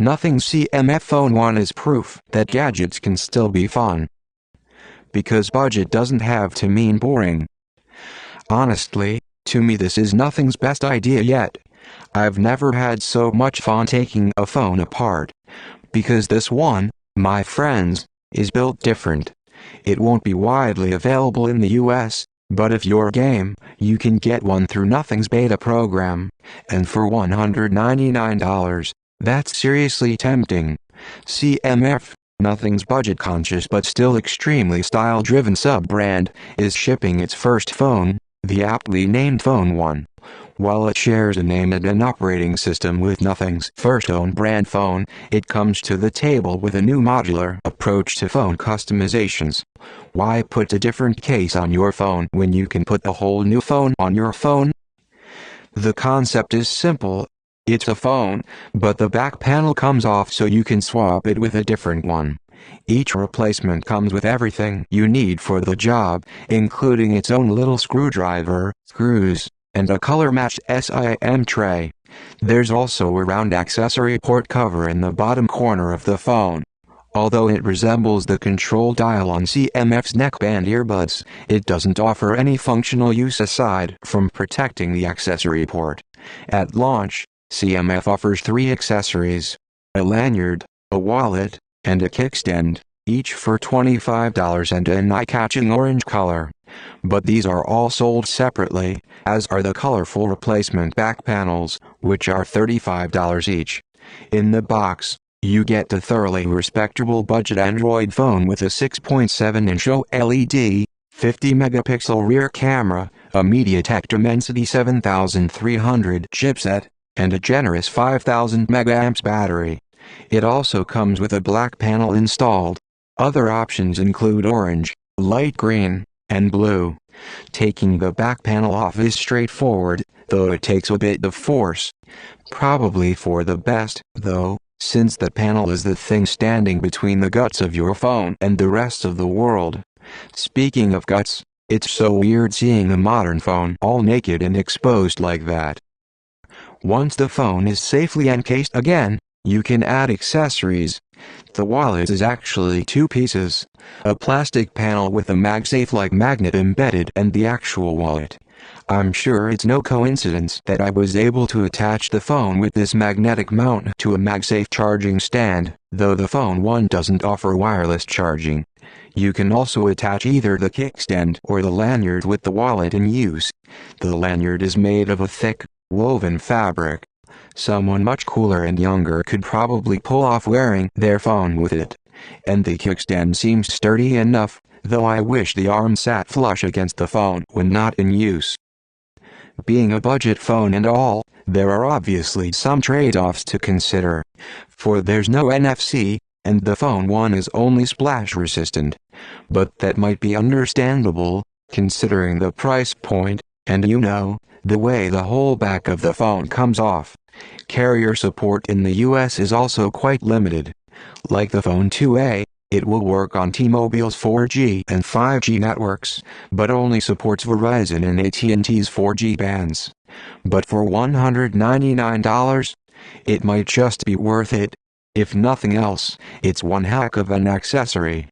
Nothing's CMF Phone 1 is proof that gadgets can still be fun. Because budget doesn't have to mean boring. Honestly, to me this is Nothing's best idea yet. I've never had so much fun taking a phone apart. Because this one, my friends, is built different. It won't be widely available in the US, but if you're game, you can get one through Nothing's beta program. And for $199, that's seriously tempting. CMF, Nothing's budget-conscious but still extremely style-driven sub-brand, is shipping its first phone, the aptly named Phone 1. While it shares a name and an operating system with Nothing's first own brand phone, it comes to the table with a new modular approach to phone customizations. Why put a different case on your phone when you can put a whole new phone on your phone? The concept is simple. It's a phone, but the back panel comes off so you can swap it with a different one. Each replacement comes with everything you need for the job, including its own little screwdriver, screws, and a color-matched SIM tray. There's also a round accessory port cover in the bottom corner of the phone. Although it resembles the control dial on CMF's neckband earbuds, it doesn't offer any functional use aside from protecting the accessory port. At launch, CMF offers 3 accessories: a lanyard, a wallet, and a kickstand, each for $25 and an eye-catching orange color. But these are all sold separately, as are the colorful replacement back panels, which are $35 each. In the box, you get a thoroughly respectable budget Android phone with a 6.7-inch OLED, 50-megapixel rear camera, a MediaTek Dimensity 7300 chipset, and a generous 5000 mAh battery. It also comes with a black panel installed. Other options include orange, light green, and blue. Taking the back panel off is straightforward, though it takes a bit of force. Probably for the best, though, since the panel is the thing standing between the guts of your phone and the rest of the world. Speaking of guts, it's so weird seeing a modern phone all naked and exposed like that. Once the phone is safely encased again, you can add accessories. The wallet is actually 2 pieces: a plastic panel with a MagSafe-like magnet embedded and the actual wallet. I'm sure it's no coincidence that I was able to attach the phone with this magnetic mount to a MagSafe charging stand, though the Phone 1 doesn't offer wireless charging. You can also attach either the kickstand or the lanyard with the wallet in use. The lanyard is made of a thick, woven fabric. Someone much cooler and younger could probably pull off wearing their phone with it. And the kickstand seems sturdy enough, though I wish the arm sat flush against the phone when not in use. Being a budget phone and all, there are obviously some trade-offs to consider. For there's no NFC, and the Phone 1 is only splash resistant. But that might be understandable, considering the price point, and the way the whole back of the phone comes off. Carrier support in the US is also quite limited. Like the Phone 2A, it will work on T-Mobile's 4G and 5G networks, but only supports Verizon and AT&T's 4G bands. But for $199, it might just be worth it. If nothing else, it's one heck of an accessory.